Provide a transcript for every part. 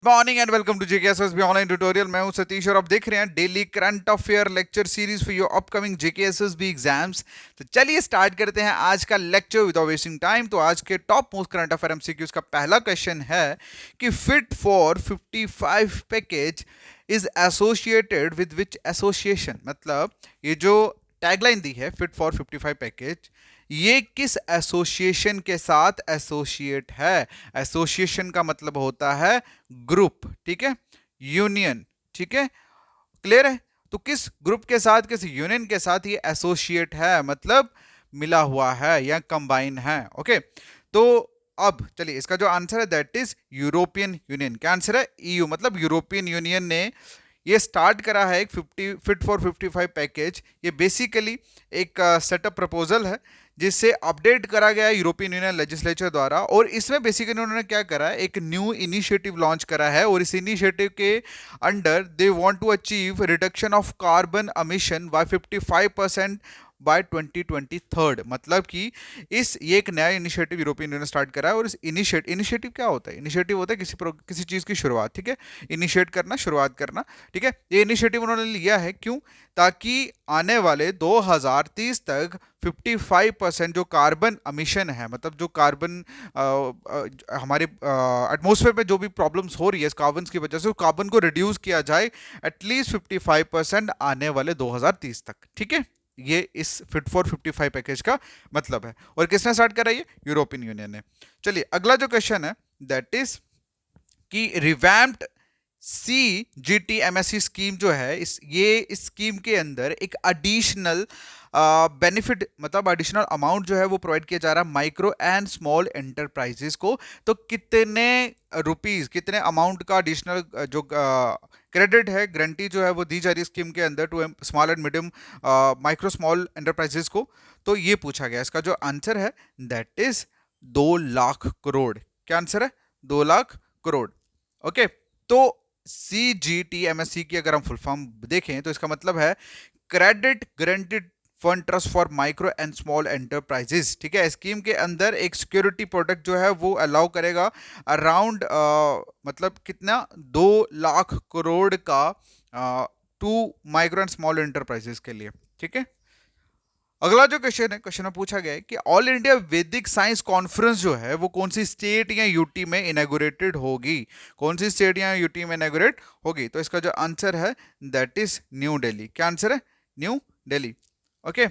Morning and welcome to जेकेएसएस भी online tutorial. मैं हूं सतीश और आप देख रहे हैं daily current affair lecture series for your upcoming JKSSB exams. तो चलिए स्टार्ट करते हैं आज का लेक्चर विदाउट वेस्टिंग टाइम। तो आज के top most current affair MCQs का पहला क्वेश्चन है कि fit for 55 package is associated with which association. मतलब ये जो टैगलाइन दी है फिट फॉर 55 पैकेज, ये किस एसोसिएशन के साथ एसोसिएट है। एसोसिएशन का मतलब होता है ग्रुप, ठीक है, यूनियन, ठीक है, क्लियर है। तो किस ग्रुप के साथ, किस यूनियन के साथ ये एसोसिएट है, मतलब मिला हुआ है या कंबाइन है। ओके, तो अब चलिए इसका जो आंसर है दैट इज यूरोपियन यूनियन। क्या आंसर है? ईयू, मतलब यूरोपियन यूनियन ने ये स्टार्ट करा है एक 50 फिट फॉर 55 पैकेज। ये बेसिकली एक सेटअप प्रपोजल है जिससे अपडेट करा गया है यूरोपियन यूनियन लेजिस्लेचर द्वारा। और इसमें बेसिकली उन्होंने क्या करा है, एक न्यू इनिशिएटिव लॉन्च करा है और इस इनिशिएटिव के under they want to achieve reduction of carbon emission by 55% by 2023। मतलब कि ये एक नया इनिशिएटिव यूरोपियन यूनियन स्टार्ट करा है। और इस इनिशिएटिव क्या होता है? इनिशिएटिव होता है किसी चीज की शुरुआत, ठीक है, इनिशिएट करना, शुरुआत करना, ठीक है। ये इनिशिएटिव उन्होंने लिया है क्यों? ताकि आने वाले 2030 तक 55% जो कार्बन एमिशन है, मतलब जो कार्बन हमारे एटमॉस्फेयर में जो भी प्रॉब्लम्स हो रही है इस कार्बन की वजह से, उस कार्बन को रिड्यूस किया जाए एटलीस्ट 55% आने वाले 2030 तक, ठीक है। ये इस फिट फॉर 55 पैकेज का मतलब है। और किसने स्टार्ट करा? ये यूरोपियन यूनियन ने। चलिए अगला जो क्वेश्चन है दैट इज कि रिवैम्प्ड CGTMSE स्कीम जो है, इस स्कीम के अंदर एक एडिशनल बेनिफिट, मतलब एडिशनल अमाउंट जो है वो प्रोवाइड किया जा रहा है माइक्रो एंड स्मॉल एंटरप्राइजेस को। तो कितने रुपीस, कितने अमाउंट का एडिशनल जो क्रेडिट है, गारंटी जो है वो दी जा रही है स्कीम के अंदर to small and medium micro small enterprises को। तो ये पूछा गया, इसका जो आंसर है दैट इज 2 लाख करोड़। क्या आंसर है? 2 लाख करोड़। ओके, तो CGTMSE की अगर हम फुल फॉर्म देखें तो इसका मतलब है credit guaranteed fund trust for micro and small enterprises, ठीक है। स्कीम के अंदर एक सिक्योरिटी प्रोडक्ट जो है वो अलाउ करेगा अराउंड मतलब कितना, 2 लाख करोड़ का to micro and small enterprises के लिए, ठीक है। अगला जो क्वेश्चन है, क्वेश्चन में पूछा गया है कि ऑल इंडिया वैदिक साइंस कॉन्फ्रेंस जो है वो कौन सी स्टेट या यूटी में इनॉग्रेटेड होगी। कौन सी स्टेट या यूटी में इनॉग्रेट होगी? तो इसका जो आंसर है दैट इज न्यू दिल्ली। क्या आंसर है? New Delhi. Okay,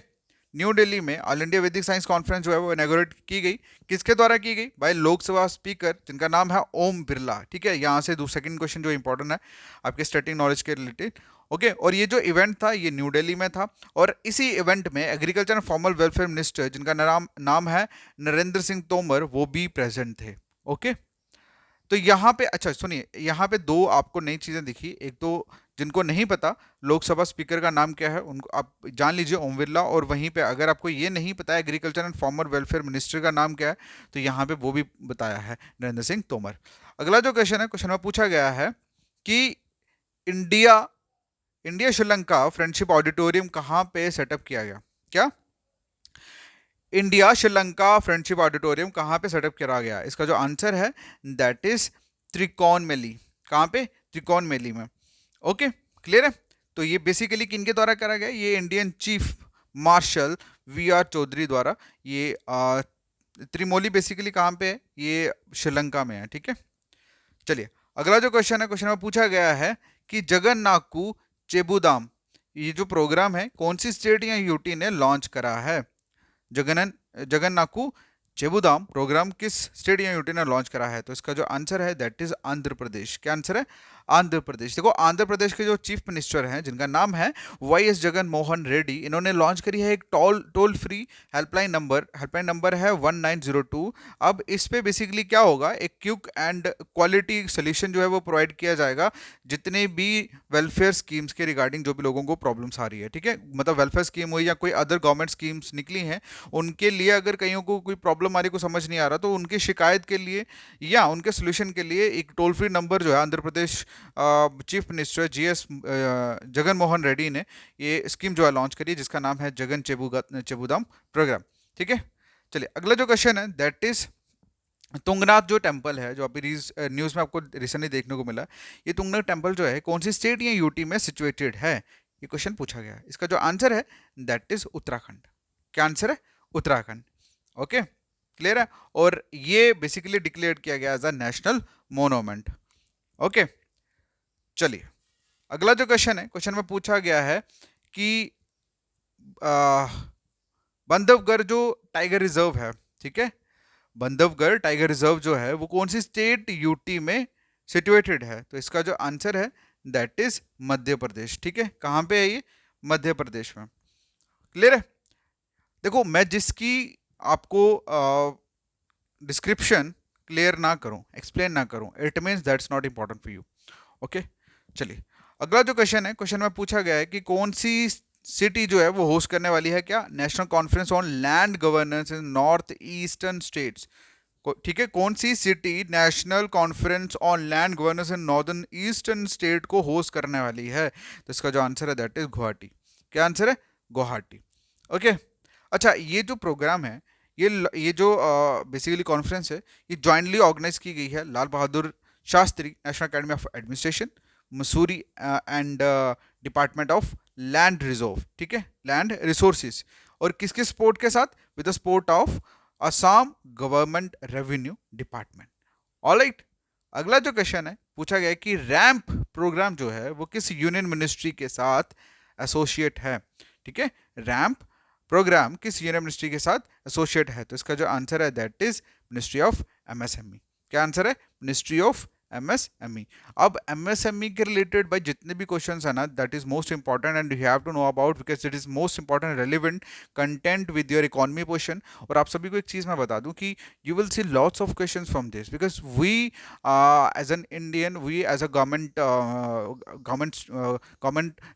new Delhi में ऑल इंडिया वैदिक साइंस कॉन्फ्रेंस जो है वो इनॉग्रेट की गई। किसके द्वारा की गई? भाई लोकसभा स्पीकर जिनका नाम है ओम बिरला, ठीक है। यहाँ से सेकंड क्वेश्चन जो इंपॉर्टेंट है आपके स्टैटिक नॉलेज के रिलेटेड। ओके, और ये जो इवेंट था ये न्यू दिल्ली में था। और इसी इवेंट में agriculture and formal welfare minister जिनका नाम है नरेंद्र सिंह तोमर, वो भी प्रेजेंट थे। ओके, तो यहाँ पे अच्छा सुनिए, यहाँ पे दो आपको नई चीजें दिखी। एक तो जिनको नहीं पता लोकसभा स्पीकर का नाम क्या है उनको आप जान लीजिए, ओम बिरला। और वहीं पे अगर आपको ये नहीं पता है agriculture and farmer welfare minister का नाम क्या है, तो यहाँ पे वो भी बताया है, नरेंद्र सिंह तोमर। अगला जो क्वेश्चन है, क्वेश्चन में पूछा गया है कि India India Sri Lanka friendship auditorium कहाँ पे सेटअप किया गया? क्या? इंडिया श्रीलंका फ्रेंडशिप ऑडिटोरियम कहाँ पे सेटअप करा गया? इसका जो आंसर है दैट इज त्रिकोणमिली। कहाँ पे? त्रिकोणमिली में। ओके, क्लियर है। तो ये बेसिकली किनके द्वारा करा गया? ये Indian chief marshal VR Chaudhary द्वारा। ये त्रिमोली बेसिकली कहाँ पे है? ये श्रीलंका में है, ठीक है। चलिए अगला जो क्वेश्चन है, क्वेश्चन में पूछा गया है कि जगन्नाकू चेबुदाम, ये जो प्रोग्राम है कौन सी स्टेट या यूटी ने लॉन्च करा है? जगन्नाकू चेबुदाम प्रोग्राम किस स्टेट या यूटी ने लॉन्च करा है? तो इसका जो आंसर है दैट इज आंध्र प्रदेश। क्या आंसर है? आंध्र प्रदेश। देखो आंध्र प्रदेश के जो चीफ मिनिस्टर हैं जिनका नाम है YS जगन मोहन रेड्डी, इन्होंने लॉन्च करी है एक टोल फ्री हेल्पलाइन नंबर है 1902। अब इस पे बेसिकली क्या होगा, एक क्विक एंड क्वालिटी सोल्यूशन जो है वो प्रोवाइड किया जाएगा जितने भी वेलफेयर स्कीम्स के रिगार्डिंग जो भी लोगों को प्रॉब्लम्स आ रही है, ठीक है। मतलब वेलफेयर स्कीम हुई या कोई अदर गवर्नमेंट स्कीम्स निकली हैं, उनके लिए अगर कईयों को कोई प्रॉब्लम आ रही, को समझ नहीं आ रहा, तो उनकी शिकायत के लिए या उनके सोल्यूशन के लिए एक टोल फ्री नंबर जो है Andhra Pradesh chief minister GS Jagan Mohan Reddy ने ये स्कीम जो है लॉन्च करी है जिसका नाम है जगन चेबुदाम प्रोग्राम, ठीक है। चलिए अगला जो क्वेश्चन है दैट इज तुंगनाथ जो टेम्पल है, जो अभी न्यूज़ में आपको रिसेंटली देखने को मिला, ये तुंगनाथ टेम्पल जो है कौन सी स्टेट या यूटी में सिचुएटेड है, ये क्वेश्चन पूछा गया है। इसका जो आंसर है दैट इज उत्तराखंड। क्या आंसर है? उत्तराखंड। ओके, क्लियर है। और ये बेसिकली डिक्लेयर किया गया as a national monument. Okay, चलिए अगला जो क्वेश्चन है, क्वेश्चन में पूछा गया है कि बंधवगढ़ जो टाइगर रिजर्व है, ठीक है, बंधवगढ़ टाइगर रिजर्व जो है वो कौन सी स्टेट यूटी में सिचुएटेड है? तो इसका जो आंसर है दैट इज मध्य प्रदेश। ठीक है, कहां पे है ये? मध्य प्रदेश में। क्लियर है। देखो मैं जिसकी आपको डिस्क्रिप्शन क्लियर ना करूं, एक्सप्लेन ना करूं, it means that's not important for you. Okay, चलिए अगला जो क्वेश्चन है, क्वेश्चन में पूछा गया है कि कौन सी सिटी जो है वो होस्ट करने वाली है क्या? National conference on land governance in north eastern states. ठीक है, कौन सी city national conference on land governance in northern eastern state को होस्ट करने वाली है? तो इसका जो आंसर है दैट इज गुवाहाटी। क्या आंसर है? गुवाहाटी। ओके, अच्छा ये जो प्रोग्राम है, ये जो बेसिकली कॉन्फ्रेंस है, ये जॉइंटली ऑर्गेनाइज की गई है Lal Bahadur Shastri national academy of administration, Mussoorie and department of land reserve, ठीक है, लैंड रिसोर्सेज, और किस किस सपोर्ट के साथ? With the support of Assam government revenue department. Alright, अगला जो क्वेश्चन है पूछा गया है कि रैंप प्रोग्राम जो है वो किस यूनियन मिनिस्ट्री के साथ एसोसिएट है? ठीक है, रैंप प्रोग्राम किस यूनियन मिनिस्ट्री के साथ एसोसिएट है? तो इसका जो आंसर है that is ministry of MSME. क्या आंसर है? Ministry of MSME. अब एमएसएमई के रिलेटेड भाई जितने भी क्वेश्चंस है ना, that is most important and you have to know about, because it is most important relevant content with your economy portion. और आप सभी को एक चीज मैं बता दूं कि you will see lots of questions from this, because we as an Indian, we as a government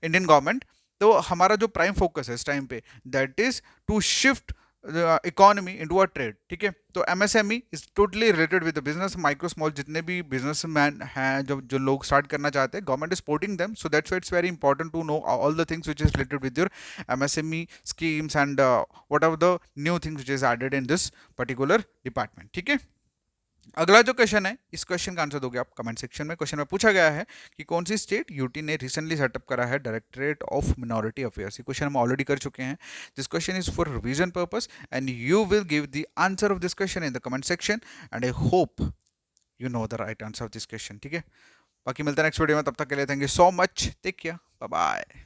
Indian government, तो हमारा जो प्राइम फोकस है इस टाइम पे that is to shift economy into a trade. ठीक है, तो MSME is totally related with the business, micro small जितने भी बिजनेसमैन हैं, जो जो लोग स्टार्ट करना चाहते हैं, government is supporting them, so that's why it's very important to know all the things which is related with your MSME schemes and what are the new things which is added in this particular department. ठीक है, अगला जो question है, इस question का answer दोगे आप comment section में। क्वेश्चन में पूछा गया है कि कौन सी स्टेट यूटी ने रिसेंटली सेटअप करा है डायरेक्टरेट ऑफ मिनॉरिटी अफेयर्स। ये क्वेश्चन हम ऑलरेडी कर चुके हैं। This question is for revision purpose and you will give the answer of this question in the comment section and I hope you know the right answer of this question. ठीक है, बाकी मिलते हैं next video में, तब तक के लिए thank you so much, take care, bye bye.